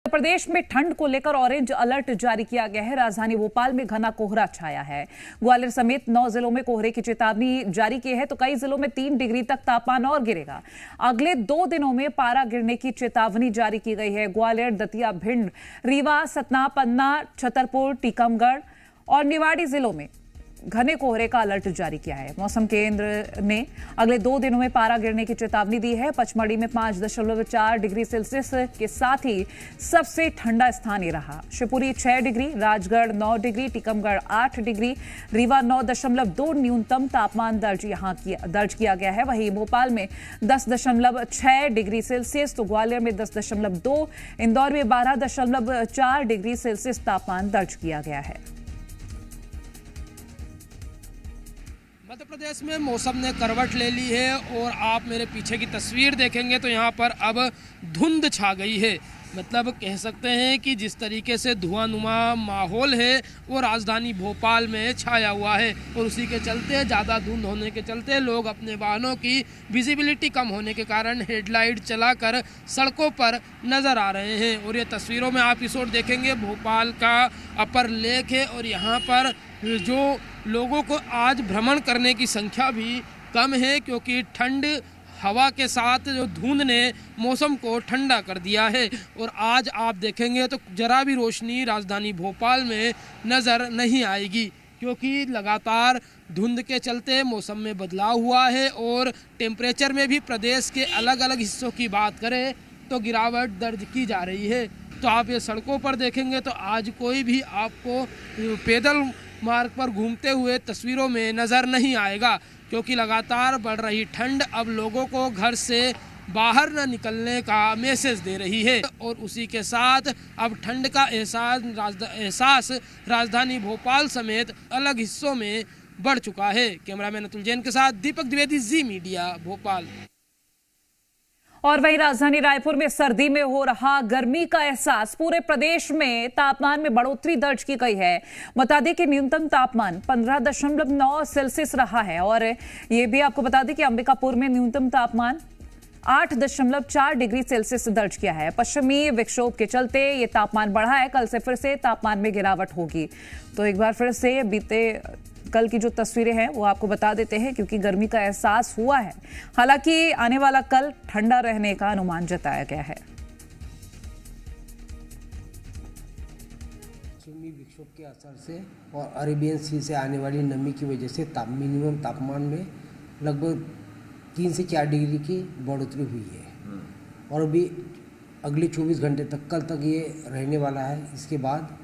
उत्तर प्रदेश में ठंड को लेकर ऑरेंज अलर्ट जारी किया गया है। राजधानी भोपाल में घना कोहरा छाया है। ग्वालियर समेत 9 जिलों में कोहरे की चेतावनी जारी की है, तो कई जिलों में 3 डिग्री तक तापमान और गिरेगा। अगले 2 दिनों में पारा गिरने की चेतावनी जारी की गई है। ग्वालियर, दतिया, भिंड, रीवा, सतना, पन्ना, छतरपुर, टीकमगढ़ और निवाड़ी जिलों में घने कोहरे का अलर्ट जारी किया है। मौसम केंद्र ने अगले 2 दिनों में पारा गिरने की चेतावनी दी है। पचमढ़ी में 5.4 डिग्री सेल्सियस के साथ ही सबसे ठंडा स्थान ये रहा। Shivpuri 6 degree, Rajgarh 9 degree, Tikamgarh 8 degree, Rewa 9.2 न्यूनतम तापमान दर्ज किया गया है। वहीं भोपाल में 10.6 डिग्री सेल्सियस, तो ग्वालियर में 10.2, इंदौर में 12.4 डिग्री सेल्सियस तापमान दर्ज किया गया है। मध्य प्रदेश में मौसम ने करवट ले ली है और आप मेरे पीछे की तस्वीर देखेंगे तो यहाँ पर अब धुंध छा गई है। मतलब कह सकते हैं कि जिस तरीके से धुआंनुमा माहौल है वो राजधानी भोपाल में छाया हुआ है और उसी के चलते ज़्यादा धुंध होने के चलते लोग अपने वाहनों की विजिबिलिटी कम होने के कारण हेडलाइट चलाकर सड़कों पर नज़र आ रहे हैं। और ये तस्वीरों में आप इस ओर देखेंगे भोपाल का अपर लेक है और यहाँ पर जो लोगों को आज भ्रमण करने की संख्या भी कम है, क्योंकि ठंड हवा के साथ जो धुंध ने मौसम को ठंडा कर दिया है। और आज आप देखेंगे तो जरा भी रोशनी राजधानी भोपाल में नज़र नहीं आएगी, क्योंकि लगातार धुंध के चलते मौसम में बदलाव हुआ है। और टेम्परेचर में भी प्रदेश के अलग अलग हिस्सों की बात करें तो गिरावट दर्ज की जा रही है। तो आप ये सड़कों पर देखेंगे तो आज कोई भी आपको पैदल मार्ग पर घूमते हुए तस्वीरों में नज़र नहीं आएगा, क्योंकि लगातार बढ़ रही ठंड अब लोगों को घर से बाहर न निकलने का मैसेज दे रही है। और उसी के साथ अब ठंड का एहसास राजधानी भोपाल समेत अलग हिस्सों में बढ़ चुका है। कैमरामैन अतुल जैन के साथ दीपक द्विवेदी, जी मीडिया, भोपाल। और वहीं राजधानी रायपुर में सर्दी में हो रहा गर्मी का एहसास। पूरे प्रदेश में तापमान में बढ़ोतरी दर्ज की गई है। बता दें कि न्यूनतम तापमान 15.9 सेल्सियस रहा है। और ये भी आपको बता दें कि अंबिकापुर में न्यूनतम तापमान 8.4 डिग्री सेल्सियस दर्ज किया है। पश्चिमी विक्षोभ के चलते ये तापमान बढ़ा है। कल से फिर से तापमान में गिरावट होगी। तो एक बार फिर से बीते कल की जो तस्वीरें हैं वो आपको बता देते हैं, क्योंकि गर्मी का एहसास हुआ है। हालांकि आने वाला कल ठंडा रहने का अनुमान जताया गया है। पश्चिमी विक्षोभ के असर से और अरेबियन सी से आने वाली नमी की वजह से मिनिमम तापमान में लगभग 3 से 4 डिग्री की बढ़ोतरी हुई है। और अभी अगले 24 घंटे तक, कल तक ये रहने वाला है। इसके बाद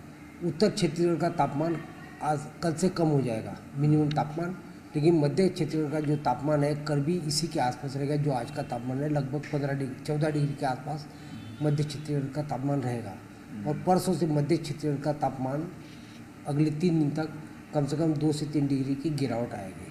उत्तर छत्तीसगढ़ का तापमान आज कल से कम हो जाएगा मिनिमम तापमान, लेकिन मध्य छत्तीसगढ़ का जो तापमान है कल भी इसी के आसपास रहेगा। जो आज का तापमान है लगभग 14 डिग्री के आसपास मध्य छत्तीसगढ़ का तापमान रहेगा। और परसों से मध्य छत्तीसगढ़ का तापमान अगले 3 दिन तक कम से कम 2 से 3 डिग्री की गिरावट आएगी।